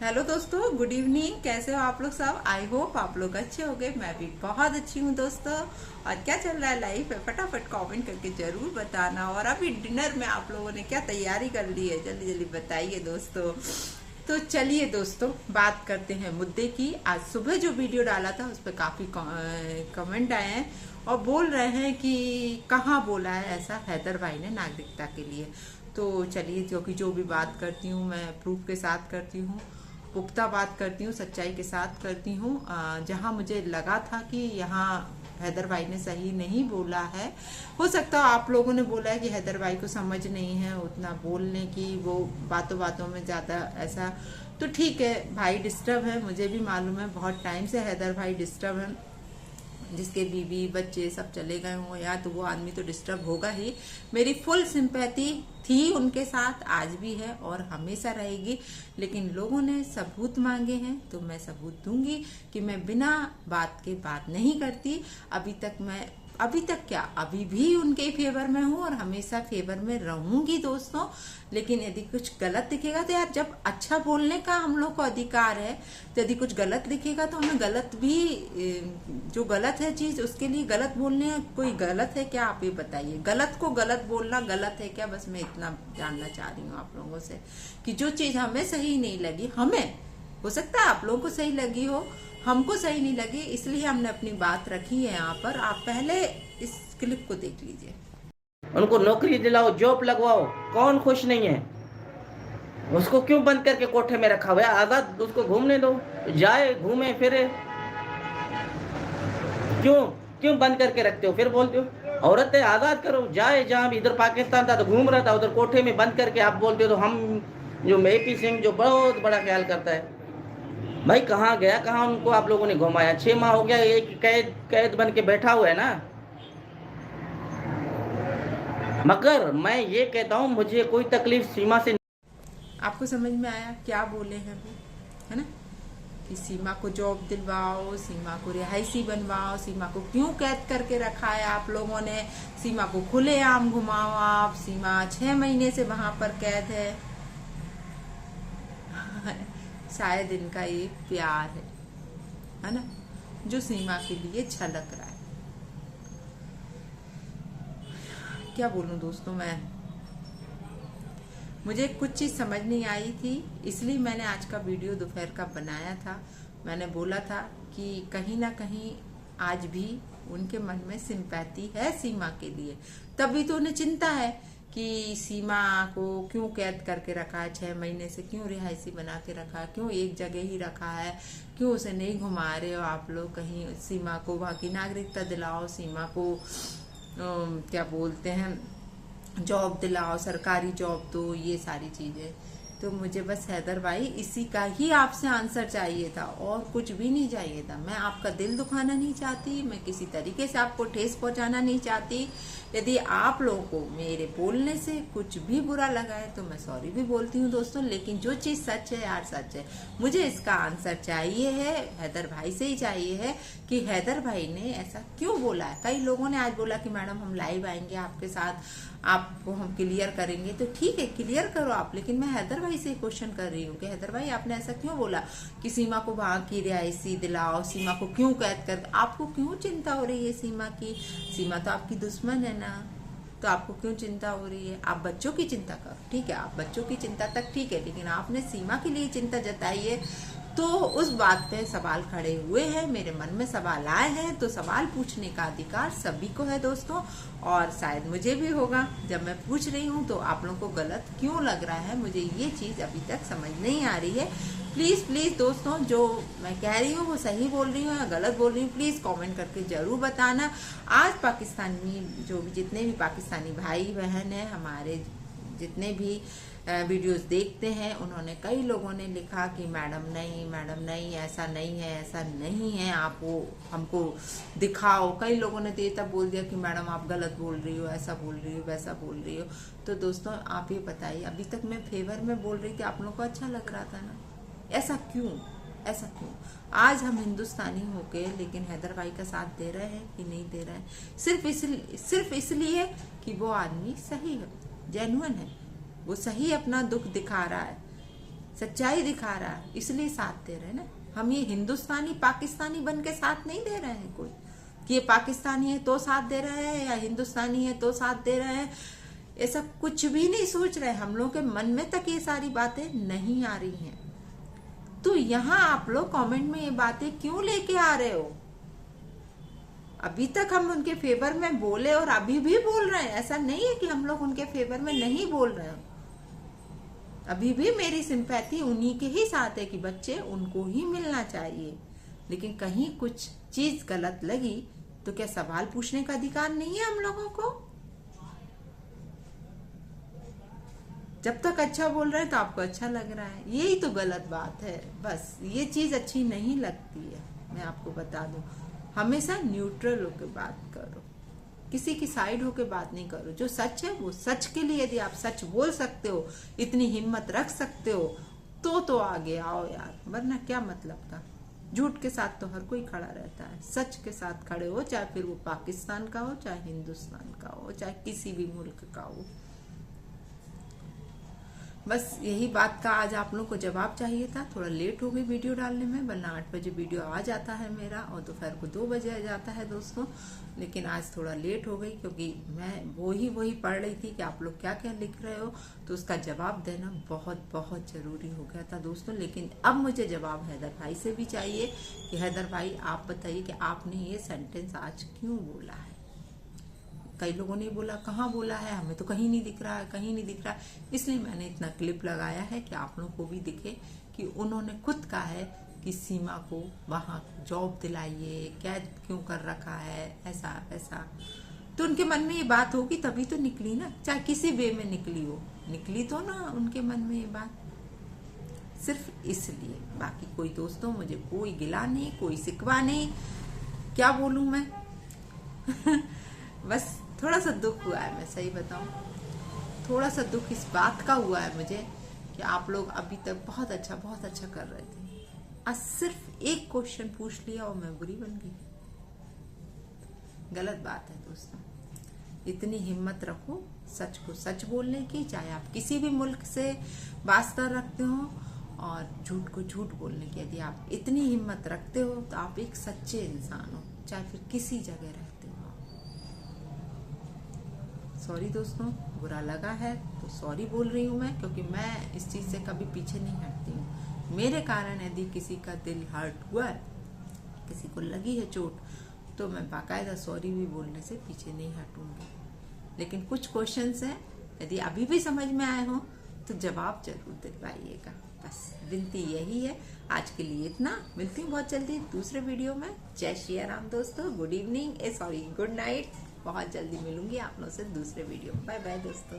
Hello दोस्तों, good evening. कैसे हो आप लोग सब? आई होप आप लोग अच्छे होंगे। मैं भी बहुत अच्छी हूँ दोस्तों। और क्या चल रहा है लाइफ में, फटाफट कमेंट करके जरूर बताना। और अभी डिनर में आप लोगों ने क्या तैयारी कर ली है, जल्दी जल्दी बताइए दोस्तों। तो चलिए दोस्तों, बात करते हैं मुद्दे की। आज सुबह जो वीडियो डाला था उस पर काफी कमेंट आए हैं और बोल रहे हैं कि कहाँ बोला है ऐसा हैदर भाई ने नागरिकता के लिए। तो चलिए, क्योंकि जो भी बात करती हूँ मैं प्रूफ के साथ करती हूँ, पुख्ता बात करती हूँ, सच्चाई के साथ करती हूँ। जहाँ मुझे लगा था कि यहाँ हैदर भाई ने सही नहीं बोला है, हो सकता है आप लोगों ने बोला है कि हैदर भाई को समझ नहीं है उतना बोलने की, वो बातों बातों में ज्यादा ऐसा। तो ठीक है, भाई डिस्टर्ब है, मुझे भी मालूम है, बहुत टाइम से हैदर भाई डिस्टर्ब है। जिसके बीवी बच्चे सब चले गए हों या तो वो आदमी तो डिस्टर्ब होगा ही। मेरी फुल सिंपैथी थी उनके साथ, आज भी है और हमेशा रहेगी। लेकिन लोगों ने सबूत मांगे हैं तो मैं सबूत दूंगी कि मैं बिना बात के बात नहीं करती। अभी तक क्या, अभी भी उनके फेवर में हूँ और हमेशा फेवर में रहूंगी दोस्तों। लेकिन यदि कुछ गलत दिखेगा तो यार, जब अच्छा बोलने का हम लोग को अधिकार है, तो यदि कुछ गलत दिखेगा तो हमें गलत भी, जो गलत है चीज उसके लिए गलत बोलने कोई गलत है क्या? आप ये बताइए, गलत को गलत बोलना गलत है क्या? बस मैं इतना जानना चाह रही हूँ आप लोगों से कि जो चीज हमें सही नहीं लगी, हमें हो सकता है आप लोगों को सही लगी हो, हमको सही नहीं लगी, इसलिए हमने अपनी बात रखी है यहाँ पर। आप पहले इस क्लिप को देख लीजिए। उनको नौकरी दिलाओ, जॉब लगवाओ, कौन खुश नहीं है? उसको क्यों बंद करके कोठे में रखा हुआ है? आजाद उसको घूमने दो, जाए घूमे फिरे। क्यों क्यों बंद करके रखते हो? फिर बोलते हो औरतें आजाद करो, जाए जहां भी। इधर पाकिस्तान था तो घूम रहा था, उधर कोठे में बंद करके आप बोलते हो। तो हम जो AP सिंह जो बहुत बड़ा ख्याल करता है, भाई कहाँ गया, कहाँ उनको आप लोगों ने घुमाया? 6 माह हो गया, एक कैद बन के बैठा हुआ है ना। मगर मैं ये कहता हूँ, मुझे कोई तकलीफ सीमा से। आपको समझ में आया क्या बोले हैं वो, है ना? कि सीमा को जॉब दिलवाओ, सीमा को रिहायशी बनवाओ। सीमा को क्यों कैद करके रखा है आप लोगों ने? सीमा को खुलेआम घुमाओ आप। सीमा 6 महीने से वहां पर कैद है। शायद इनका एक प्यार है ना, जो सीमा के लिए छलक रहा है। क्या बोलूं दोस्तों, मुझे कुछ चीज समझ नहीं आई थी, इसलिए मैंने आज का वीडियो दोपहर का बनाया था। मैंने बोला था कि कहीं ना कहीं आज भी उनके मन में सिंपैथी है सीमा के लिए। तभी तो उन्हें चिंता है कि सीमा को क्यों कैद करके रखा है 6 महीने से, क्यों रिहायशी बना के रखा है, क्यों एक जगह ही रखा है, क्यों उसे नहीं घुमा रहे हो आप लोग कहीं। सीमा को वहां की नागरिकता दिलाओ, सीमा को क्या बोलते हैं, जॉब दिलाओ, सरकारी जॉब दो, ये सारी चीजें। तो मुझे बस हैदर भाई इसी का ही आपसे आंसर चाहिए था और कुछ भी नहीं चाहिए था। मैं आपका दिल दुखाना नहीं चाहती, मैं किसी तरीके से आपको ठेस पहुंचाना नहीं चाहती। यदि आप लोगों को मेरे बोलने से कुछ भी बुरा लगा है तो मैं सॉरी भी बोलती हूँ दोस्तों। लेकिन जो चीज सच है यार, सच है। मुझे इसका आंसर चाहिए है, हैदर भाई से ही चाहिए है कि हैदर भाई ने ऐसा क्यों बोला है। कई लोगों ने आज बोला कि मैडम हम लाइव आएंगे आपके साथ, आपको हम क्लियर करेंगे। तो ठीक है, क्लियर करो आप, लेकिन मैं हैदर भाई से क्वेश्चन कर रही हूँ कि हैदर भाई आपने ऐसा क्यों बोला कि सीमा को वहां की रिहायशी दिलाओ, सीमा को क्यों कैद कर, आपको क्यों चिंता हो रही है सीमा की? सीमा तो आपकी दुश्मन है ना, तो आपको क्यों चिंता हो रही है? आप बच्चों की चिंता करो, ठीक है, आप बच्चों की चिंता तक ठीक है, लेकिन आपने सीमा के लिए चिंता जताई है। तो उस बात पे सवाल खड़े हुए हैं, मेरे मन में सवाल आए हैं। तो सवाल पूछने का अधिकार सभी को है दोस्तों, और शायद मुझे भी होगा। जब मैं पूछ रही हूँ तो आप लोगों को गलत क्यों लग रहा है, मुझे ये चीज अभी तक समझ नहीं आ रही है। प्लीज प्लीज दोस्तों, जो मैं कह रही हूँ वो सही बोल रही हूँ या गलत बोल रही हूँ, प्लीज कमेंट करके जरूर बताना। आज पाकिस्तानी जो भी जितने भी पाकिस्तानी भाई बहन है हमारे, जितने भी वीडियोस देखते हैं, उन्होंने कई लोगों ने लिखा कि मैडम नहीं, ऐसा नहीं है, ऐसा नहीं है, आप वो हमको दिखाओ। कई लोगों ने तो ये तब बोल दिया कि मैडम आप गलत बोल रही हो, ऐसा बोल रही हो, वैसा बोल रही हो। तो दोस्तों आप ये बताइए, अभी तक मैं फेवर में बोल रही थी, आप लोगों को अच्छा लग रहा था ना? ऐसा क्यों, ऐसा क्यों? आज हम हिंदुस्तानी होके लेकिन हैदर भाई का साथ दे रहे हैं कि नहीं दे रहे हैं? सिर्फ इसलिए कि वो आदमी सही है, जेन्युइन है, वो सही अपना दुख दिखा रहा है। सच्चाई दिखा रहा है, इसलिए साथ दे रहे हैं ना। हम ये हिंदुस्तानी पाकिस्तानी बन के साथ नहीं दे रहे हैं कोई, कि ये पाकिस्तानी है तो साथ दे रहे हैं या हिंदुस्तानी है तो साथ दे रहे हैं, ऐसा कुछ भी नहीं सोच रहे। हम लोग के मन में तक ये सारी बातें नहीं आ रही हैं। तो यहाँ आप लोग कमेंट में ये बातें क्यों लेके आ रहे हो? अभी तक हम उनके फेवर में बोले और अभी भी बोल रहे हैं, ऐसा नहीं है कि हम लोग उनके फेवर में नहीं बोल रहे हैं। अभी भी मेरी सिंपैथी उन्हीं के ही साथ है कि बच्चे उनको ही मिलना चाहिए। लेकिन कहीं कुछ चीज गलत लगी तो क्या सवाल पूछने का अधिकार नहीं है हम लोगों को? जब तक अच्छा बोल रहे हैं तो आपको अच्छा लग रहा है, यही तो गलत बात है। बस ये चीज अच्छी नहीं लगती है। मैं आपको बता दूं, हमेशा न्यूट्रल होकर बात करो, किसी की साइड होकर बात नहीं करो। जो सच है वो सच के लिए, यदि आप सच बोल सकते हो, इतनी हिम्मत रख सकते हो तो आगे आओ यार, वरना क्या मतलब था? झूठ के साथ तो हर कोई खड़ा रहता है, सच के साथ खड़े हो, चाहे फिर वो पाकिस्तान का हो, चाहे हिंदुस्तान का हो, चाहे किसी भी मुल्क का हो। बस यही बात का आज आप लोग को जवाब चाहिए था। थोड़ा लेट हो गई वीडियो डालने में, वरना 8 बजे वीडियो आ जाता है मेरा और दोपहर को 2 बजे आ जाता है दोस्तों। लेकिन आज थोड़ा लेट हो गई क्योंकि मैं वही पढ़ रही थी कि आप लोग क्या क्या लिख रहे हो, तो उसका जवाब देना बहुत बहुत जरूरी हो गया था दोस्तों। लेकिन अब मुझे जवाब हैदर भाई से भी चाहिए कि हैदर भाई आप बताइए कि आपने ये सेंटेंस आज क्यों बोला है। कई लोगों ने बोला कहाँ बोला है, हमें तो कहीं नहीं दिख रहा है, कहीं नहीं दिख रहा है। इसलिए मैंने इतना क्लिप लगाया है कि आप लोगों को भी दिखे कि उन्होंने खुद कहा है कि सीमा को वहां जॉब दिलाइए, कैद क्यों कर रखा है, ऐसा ऐसा। तो उनके मन में ये बात होगी तभी तो निकली ना, चाहे किसी वे में निकली हो, निकली तो ना उनके मन में ये बात, सिर्फ इसलिए। बाकी कोई दोस्तों मुझे कोई गिला नहीं, कोई सिकवा नहीं, क्या बोलूं मैं बस थोड़ा सा दुख हुआ है, मैं सही बताऊं, थोड़ा सा दुख इस बात का हुआ है मुझे कि आप लोग अभी तक बहुत अच्छा कर रहे थे। आज सिर्फ एक क्वेश्चन पूछ लिया और मैं बुरी बन गई। गलत बात है दोस्तों। इतनी हिम्मत रखो सच को सच बोलने की, चाहे आप किसी भी मुल्क से वास्ता रखते हो, और झूठ को झूठ बोलने की। यदि आप इतनी हिम्मत रखते हो तो आप एक सच्चे इंसान हो, चाहे फिर किसी जगह रहते हो। सॉरी दोस्तों, बुरा लगा है तो सॉरी बोल रही हूँ मैं, क्योंकि मैं इस चीज से कभी पीछे नहीं हटती हूँ। मेरे कारण यदि किसी का दिल हर्ट हुआ है, किसी को लगी है चोट, तो मैं बाकायदा सॉरी भी बोलने से पीछे नहीं हटूंगी। लेकिन कुछ क्वेश्चंस हैं, यदि अभी भी समझ में आए हो तो जवाब जरूर दिलवाइएगा। बस विनती यही है। आज के लिए इतना, मिलती हूँ बहुत जल्दी दूसरे वीडियो में। जय श्री राम दोस्तों, गुड इवनिंग, गुड नाइट। बहुत जल्दी मिलूंगी आप लोगों से दूसरे वीडियो। बाय बाय दोस्तों।